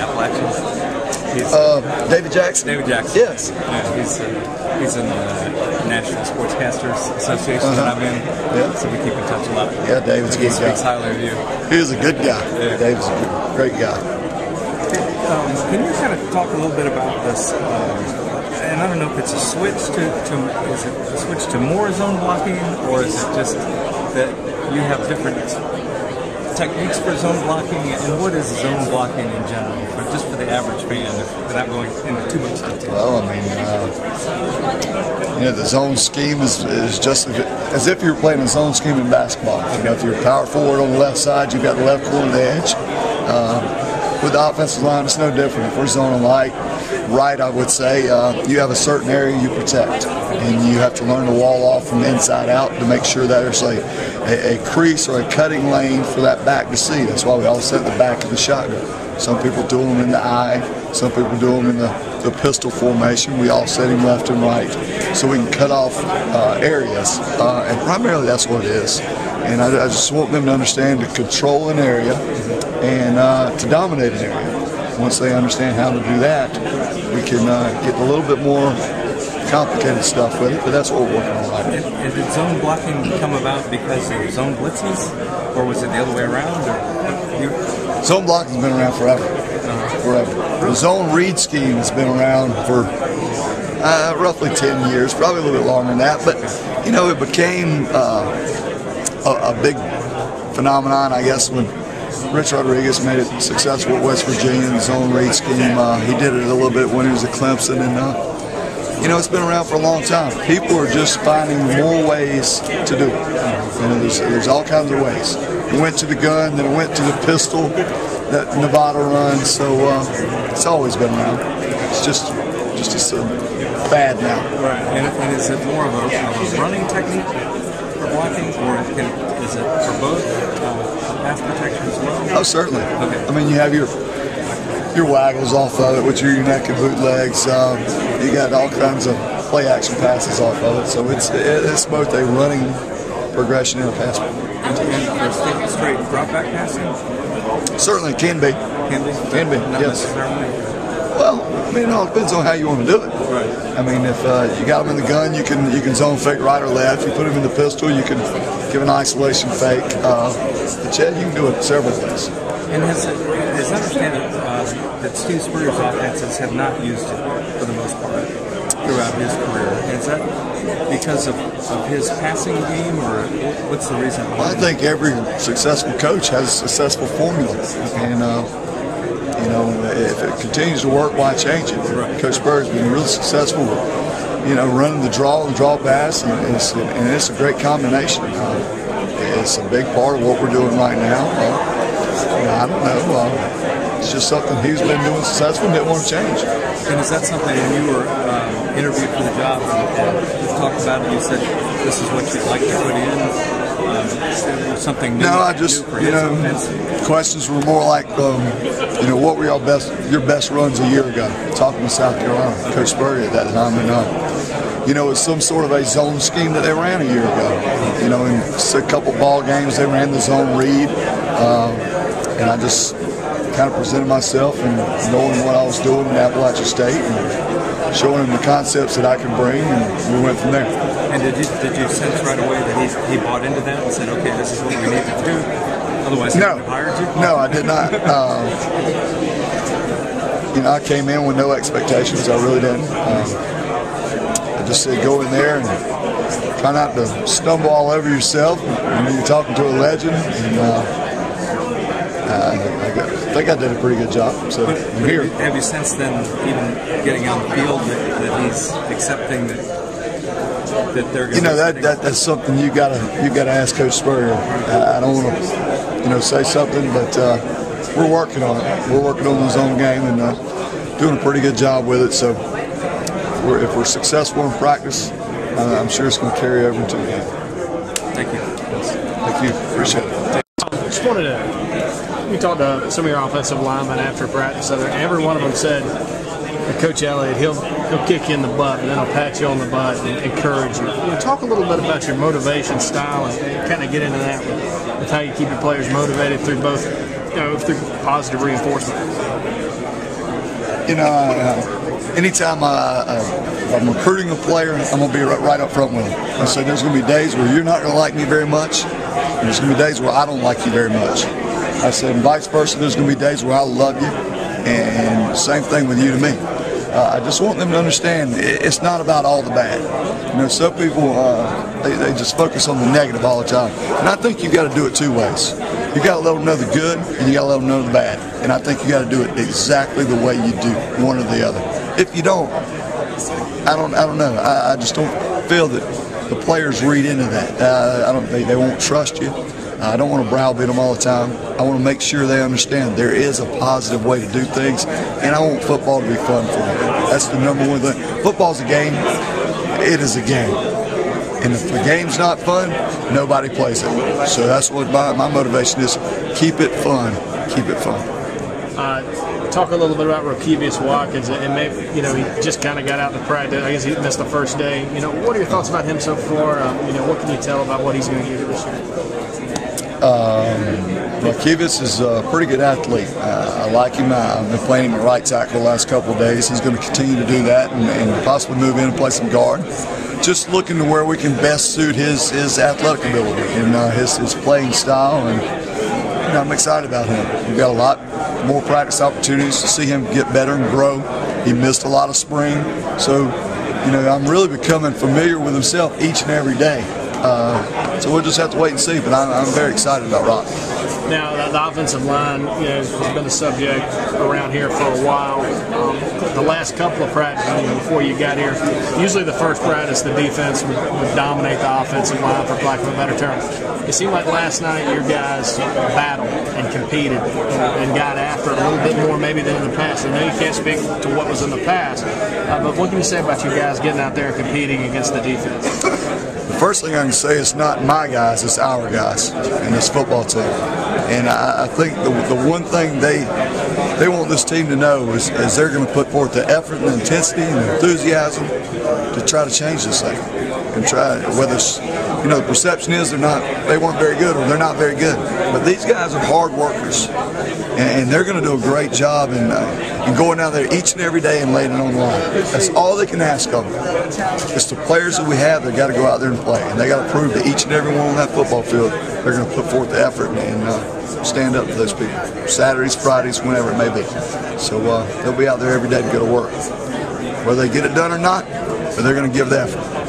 Appalachian? David Jackson. David Jackson. Yes. Yeah, he's in the National Sportscasters Association that I'm in. Yeah. So we keep in touch a lot. Yeah, David's a good guy. He speaks highly of you. He was a good guy. Yeah. David's a great guy. Can you kind of talk a little bit about this? And I don't know if it's a switch is it a switch to more zone blocking, or is it just that you have different techniques for zone blocking, and what is zone blocking in general, just for the average fan, without going into too much detail? Well, I mean, the zone scheme is just as if you're playing a zone scheme in basketball. You know, if you're a power forward on the left side, you've got the left corner of the edge. With the offensive line, it's no different. If we're zoning right, I would say you have a certain area you protect, and you have to learn to wall off from the inside out to make sure that there's a crease or a cutting lane for that back to see. That's why we always set the back of the shotgun. Some people do them in the eye, some people do them in the pistol formation. We all set him left and right so we can cut off areas, and primarily that's what it is. And I just want them to understand to control an area and to dominate an area. Once they understand how to do that, we can get a little bit more complicated stuff with it, but that's what we're working on right now. And did zone blocking come about because of zone blitzes, or was it the other way around? Zone blocking's been around forever. Forever. The zone read scheme has been around for roughly 10 years, probably a little bit longer than that, but you know, it became a big phenomenon, I guess, when Rich Rodriguez made it successful at West Virginia in the zone read scheme. He did it a little bit when he was at Clemson, and you know, it's been around for a long time. People are just finding more ways to do it. You know, there's all kinds of ways. It went to the gun, then it went to the pistol that Nevada runs. So it's always been around. It's just a fad now. Right. And is it more of a running technique for blocking, or is it for both pass protection as well? Oh, certainly. Okay. I mean, you have your waggles off of it, which are your neck and bootlegs. You got all kinds of play action passes off of it. So it's both a running progression and a pass. And for straight drop back passing? Certainly can be. Can be. Not Yes. necessarily. Well, I mean, it all depends on how you want to do it. Right. I mean, if you got them in the gun, you can zone fake right or left. You put them in the pistol, you can give an isolation fake. But yeah, you can do it several ways. And as I understand it, that Steve Spurrier's offenses have not used it for the most part throughout his career. Is that because of his passing game, or what's the reason behind I think every successful coach has a successful formula, and you know, if it continues to work, why change it? Right. Coach Spurrier's been really successful with, you know, running the draw pass, and it's a great combination. It's a big part of what we're doing right now. I don't know. It's just something he's been doing successful and didn't want to change. And is that something when you were interviewed for the job and you talked about it, you said this is what you'd like to put in? Something new? No, I just, you know, questions were more like, you know, what were your best runs a year ago? Talking with South Carolina, Coach Spurrier at that time, and you know, it's some sort of a zone scheme that they ran a year ago. You know, in a couple ball games they ran the zone read, and I just kind of presented myself and knowing what I was doing in Appalachian State and showing him the concepts that I can bring, and we went from there. And did you sense right away that he bought into that and said, okay, this is what we need to do? Otherwise, he would have hired you? No, I did not. You know, I came in with no expectations. I really didn't. I just said go in there and try not to stumble all over yourself. I mean, you're talking to a legend, and I think I did a pretty good job. So I'm here. Have you sensed then, even getting on the field, that he's accepting that they're going to? You know, that's something you gotta ask Coach Spurrier. I don't want to, you know, say something, but we're working on it. We're working on the zone game and doing a pretty good job with it. So if we're successful in practice, I'm sure it's going to carry over into the game. Thank you. Thank you. Appreciate it. Just wanted to. We talked to some of your offensive linemen after practice. Every one of them said, Coach Elliott, he'll kick you in the butt, and then he'll pat you on the butt and encourage you. Talk a little bit about your motivation style and kind of get into that with how you keep your players motivated through both through positive reinforcement? Anytime I'm recruiting a player, I'm going to be right up front with them. I said there's going to be days where you're not going to like me very much, and there's going to be days where I don't like you very much. I said, and vice versa, there's going to be days where I love you, and same thing with you to me. I just want them to understand it's not about all the bad. Some people, they just focus on the negative all the time. And I think you've got to do it two ways. You got to let them know the good, and you got to let them know the bad. And I think you got to do it exactly the way you do, one or the other. If you don't, I don't know. I just don't feel that the players read into that. They won't trust you. I don't want to browbeat them all the time. I want to make sure they understand there is a positive way to do things, and I want football to be fun for them. That's the number one thing. Football's a game. It is a game. And if the game's not fun, nobody plays it. So that's what my motivation is. Keep it fun. Keep it fun. Talk a little bit about Rokevious Watkins, and maybe he just kind of got out to practice. I guess he missed the first day. What are your thoughts about him so far? What can you tell about what he's going to give you this year? Rokevious is a pretty good athlete. I like him. I've been playing him at right tackle the last couple of days. He's going to continue to do that and possibly move in and play some guard. Just looking to where we can best suit his athletic ability and his playing style, and I'm excited about him. We've got a lot more practice opportunities to see him get better and grow. He missed a lot of spring, so I'm really becoming familiar with himself each and every day. So we'll just have to wait and see, but I'm very excited about Rock. Now, the offensive line has been a subject around here for a while. The last couple of practices, before you got here, usually the first practice, the defense would dominate the offensive line, for lack of a better term. It seemed like last night your guys battled and competed and got after it a little bit more maybe than in the past. I know you can't speak to what was in the past, but what can you say about you guys getting out there and competing against the defense? The first thing I can say is not my guys, it's our guys in this football team. And I think the one thing they want this team to know is they're going to put forth the effort and the intensity and the enthusiasm to try to change this thing. And try, whether it's, the perception is they weren't very good or they're not very good. But these guys are hard workers. And they're going to do a great job in going out there each and every day and laying it on the line. That's all they can ask of them. It's the players that we have that got to go out there and play. And they got to prove to each and every one on that football field they're going to put forth the effort and stand up to those people. Saturdays, Fridays, whenever it may be. So they'll be out there every day to go to work. Whether they get it done or not, but they're going to give the effort.